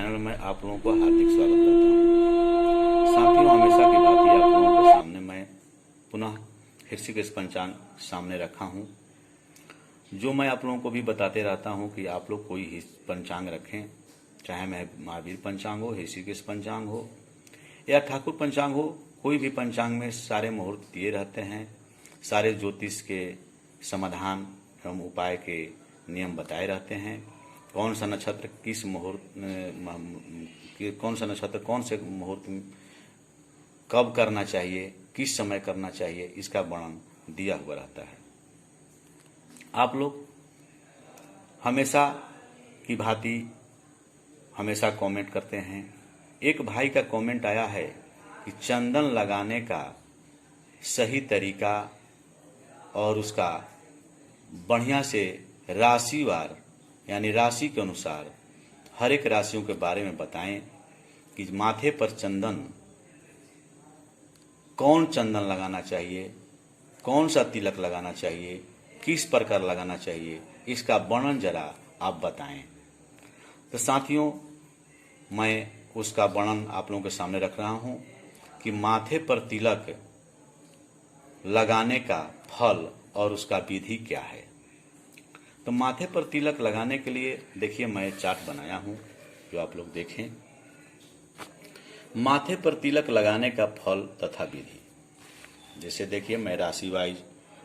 Channel में आप लोगों को हार्दिक स्वागत करता हूँ। साथियों, हमेशा की भांति आप लोगों के सामने मैं पुनः ऋषिकेश पंचांग सामने रखा हूँ। जो मैं आप लोगों को भी बताते रहता हूँ कि आप लोग कोई ही पंचांग रखें, चाहे मैं महावीर पंचांग हो, ऋषिकेश पंचांग हो या ठाकुर पंचांग हो। कोई भी पंचांग में सारे मुहूर्त दिए रहते हैं, सारे ज्योतिष के समाधान एवं उपाय के नियम बताए रहते हैं। कौन सा नक्षत्र किस मुहूर्त, कौन सा नक्षत्र कौन से मुहूर्त में कब करना चाहिए, किस समय करना चाहिए, इसका वर्णन दिया हुआ रहता है। आप लोग हमेशा की भांति हमेशा कमेंट करते हैं। एक भाई का कमेंट आया है कि चंदन लगाने का सही तरीका और उसका बढ़िया से राशिवार यानी राशि के अनुसार हर एक राशियों के बारे में बताएं कि माथे पर चंदन, कौन चंदन लगाना चाहिए, कौन सा तिलक लगाना चाहिए, किस प्रकार लगाना चाहिए, इसका वर्णन जरा आप बताएं। तो साथियों, मैं उसका वर्णन आप लोगों के सामने रख रहा हूं कि माथे पर तिलक लगाने का फल और उसका विधि क्या है। तो माथे पर तिलक लगाने के लिए देखिए, मैं चार्ट बनाया हूं जो आप लोग देखें। माथे पर तिलक लगाने का फल तथा विधि, जैसे देखिए मैं राशि वाइज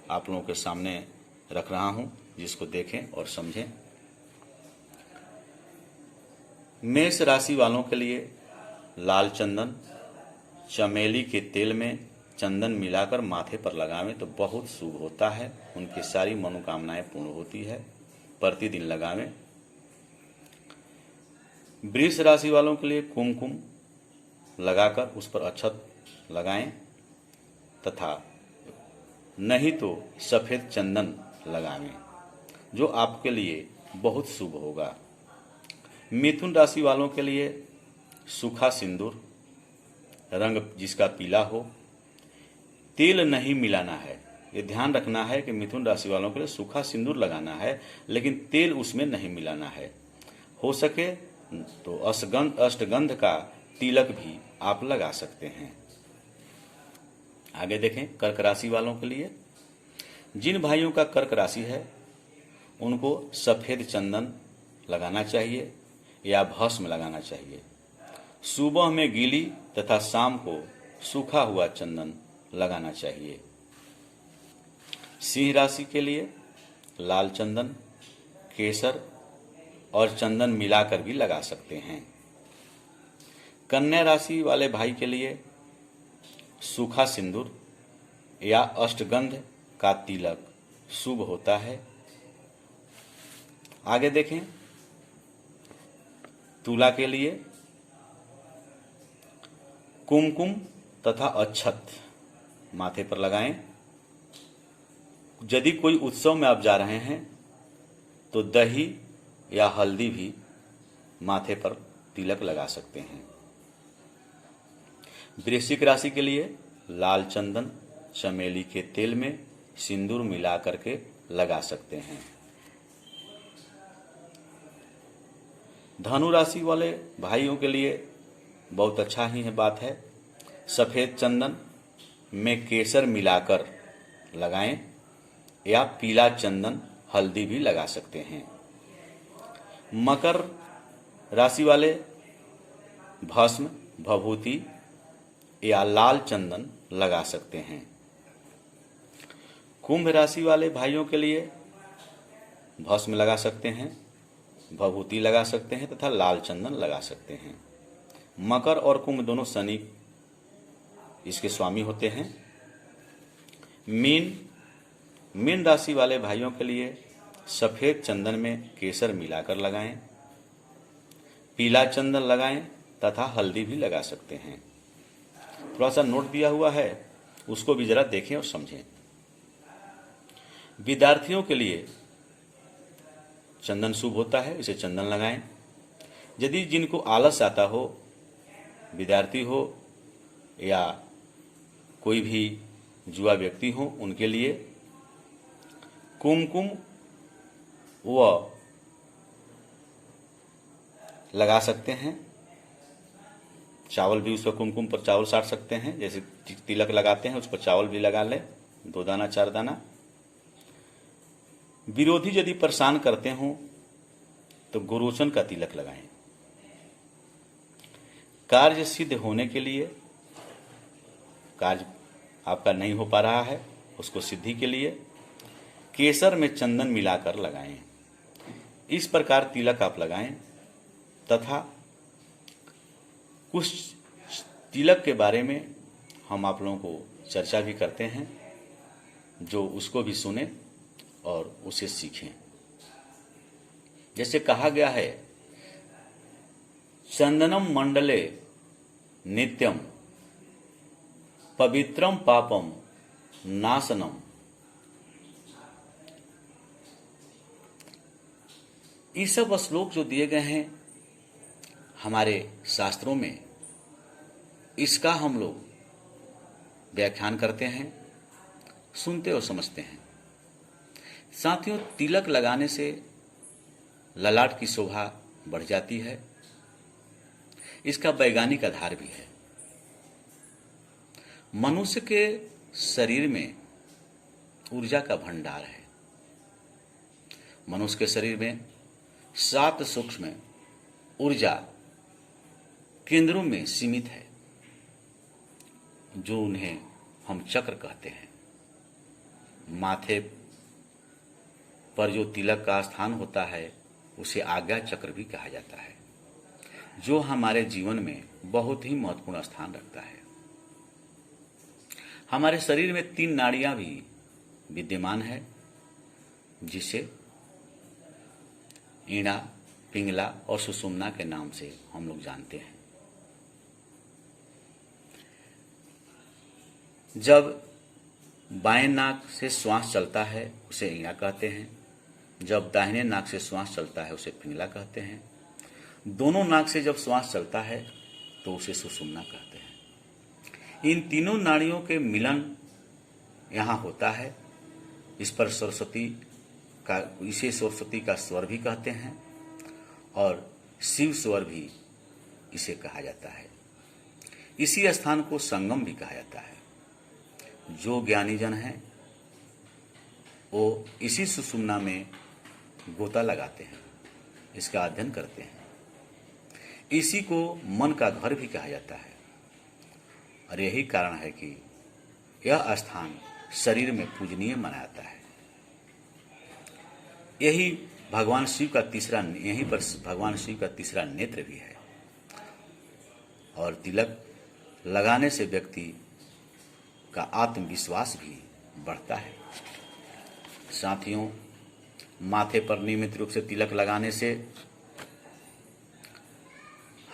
आप लोगों के सामने रख रहा हूं, जिसको देखें और समझें। मेष राशि वालों के लिए लाल चंदन चमेली के तेल में चंदन मिलाकर माथे पर लगावें तो बहुत शुभ होता है। उनकी सारी मनोकामनाएं पूर्ण होती है। प्रतिदिन लगावें। वृष राशि वालों के लिए कुमकुम लगाकर उस पर अक्षत लगाएं तथा नहीं तो सफेद चंदन लगावें, जो आपके लिए बहुत शुभ होगा। मिथुन राशि वालों के लिए सूखा सिंदूर, रंग जिसका पीला हो, तेल नहीं मिलाना है। ये ध्यान रखना है कि मिथुन राशि वालों के लिए सूखा सिंदूर लगाना है, लेकिन तेल उसमें नहीं मिलाना है। हो सके तो अष्टगंध का तिलक भी आप लगा सकते हैं। आगे देखें, कर्क राशि वालों के लिए, जिन भाइयों का कर्क राशि है उनको सफेद चंदन लगाना चाहिए या भस्म लगाना चाहिए। सुबह में गीली तथा शाम को सूखा हुआ चंदन लगाना चाहिए। सिंह राशि के लिए लाल चंदन, केसर और चंदन मिलाकर भी लगा सकते हैं। कन्या राशि वाले भाई के लिए सूखा सिंदूर या अष्टगंध का तिलक शुभ होता है। आगे देखें, तुला के लिए कुमकुम तथा अक्षत माथे पर लगाएं। यदि कोई उत्सव में आप जा रहे हैं तो दही या हल्दी भी माथे पर तिलक लगा सकते हैं। वृश्चिक राशि के लिए लाल चंदन चमेली के तेल में सिंदूर मिला करके लगा सकते हैं। धनु राशि वाले भाइयों के लिए बहुत अच्छा ही है बात है। सफेद चंदन में केसर मिलाकर लगाएं या पीला चंदन हल्दी भी लगा सकते हैं। मकर राशि वाले भस्म, भभूति या लाल चंदन लगा सकते हैं। कुंभ राशि वाले भाइयों के लिए भस्म लगा सकते हैं, भभूति लगा सकते हैं तथा लाल चंदन लगा सकते हैं। मकर और कुंभ दोनों शनि इसके स्वामी होते हैं। मीन राशि वाले भाइयों के लिए सफेद चंदन में केसर मिलाकर लगाएं, पीला चंदन लगाएं तथा हल्दी भी लगा सकते हैं। थोड़ा सा नोट दिया हुआ है, उसको भी जरा देखें और समझें। विद्यार्थियों के लिए चंदन शुभ होता है, इसे चंदन लगाएं। यदि जिनको आलस आता हो, विद्यार्थी हो या कोई भी जुआ व्यक्ति हो, उनके लिए कुमकुम व लगा सकते हैं चावल भी उस पर कुमकुम पर चावल साट सकते हैं, जैसे तिलक लगाते हैं उस पर चावल भी लगा ले, 2 दाना 4 दाना। विरोधी यदि परेशान करते हो तो गोरोचन का तिलक लगाएं। कार्य सिद्ध होने के लिए, कार्य आपका नहीं हो पा रहा है उसको सिद्धि के लिए केसर में चंदन मिलाकर लगाएं। इस प्रकार तिलक आप लगाएं। तथा कुछ तिलक के बारे में हम आप लोगों को चर्चा भी करते हैं, जो उसको भी सुने और उसे सीखें। जैसे कहा गया है, चंदनम मंडले नित्यम पवित्रम पापम नाशनम। ये सब श्लोक जो दिए गए हैं हमारे शास्त्रों में, इसका हम लोग व्याख्यान करते हैं, सुनते और समझते हैं। साथियों, तिलक लगाने से ललाट की शोभा बढ़ जाती है। इसका वैज्ञानिक आधार भी है। मनुष्य के शरीर में ऊर्जा का भंडार है। मनुष्य के शरीर में 7 सूक्ष्म ऊर्जा केंद्रों में सीमित है, जो उन्हें हम चक्र कहते हैं। माथे पर जो तिलक का स्थान होता है उसे आज्ञा चक्र भी कहा जाता है, जो हमारे जीवन में बहुत ही महत्वपूर्ण स्थान रखता है। हमारे शरीर में 3 नाड़ियां भी विद्यमान है, जिसे ईड़ा, पिंगला और सुषुम्ना के नाम से हम लोग जानते हैं। जब बाएं नाक से श्वास चलता है उसे ईड़ा कहते हैं, जब दाहिने नाक से श्वास चलता है उसे पिंगला कहते हैं, दोनों नाक से जब श्वास चलता है तो उसे सुषुम्ना कहते हैं। इन तीनों नाड़ियों के मिलन यहाँ होता है। इस पर इसे सरस्वती का स्वर भी कहते हैं और शिव स्वर भी इसे कहा जाता है। इसी स्थान को संगम भी कहा जाता है। जो ज्ञानी जन हैं वो इसी सुषुम्ना में गोता लगाते हैं, इसका अध्ययन करते हैं। इसी को मन का घर भी कहा जाता है और यही कारण है कि यह स्थान शरीर में पूजनीय माना जाता है। यहीं पर भगवान शिव का तीसरा नेत्र भी है। और तिलक लगाने से व्यक्ति का आत्मविश्वास भी बढ़ता है। साथियों, माथे पर नियमित रूप से तिलक लगाने से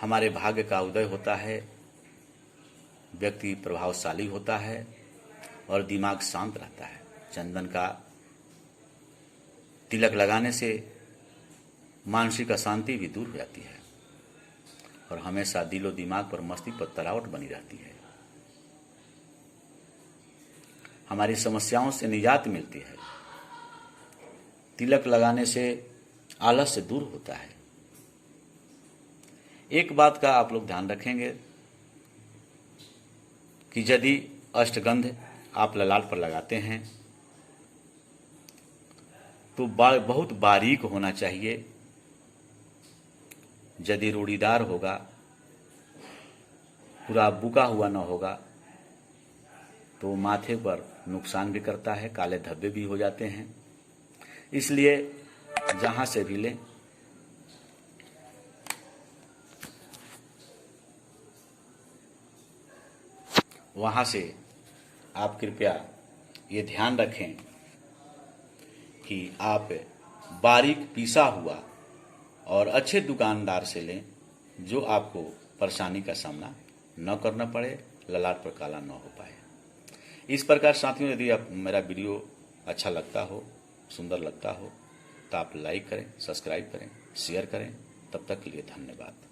हमारे भाग्य का उदय होता है, व्यक्ति प्रभावशाली होता है और दिमाग शांत रहता है। चंदन का तिलक लगाने से मानसिक अशांति भी दूर हो जाती है और हमेशा दिलो दिमाग पर मस्तिष्क पर तरावट बनी रहती है। हमारी समस्याओं से निजात मिलती है। तिलक लगाने से आलस्य दूर होता है। एक बात का आप लोग ध्यान रखेंगे कि यदि अष्टगंध आप ललाट पर लगाते हैं तो बहुत बारीक होना चाहिए। यदि रूढ़ीदार होगा, पूरा बुका हुआ न होगा तो माथे पर नुकसान भी करता है, काले धब्बे भी हो जाते हैं। इसलिए जहां से भी लें वहां से आप कृपया ये ध्यान रखें कि आप बारीक पीसा हुआ और अच्छे दुकानदार से लें, जो आपको परेशानी का सामना न करना पड़े, ललाट पर काला न हो पाए। इस प्रकार साथियों, यदि आप मेरा वीडियो अच्छा लगता हो, सुंदर लगता हो, तो आप लाइक करें, सब्सक्राइब करें, शेयर करें। तब तक के लिए धन्यवाद।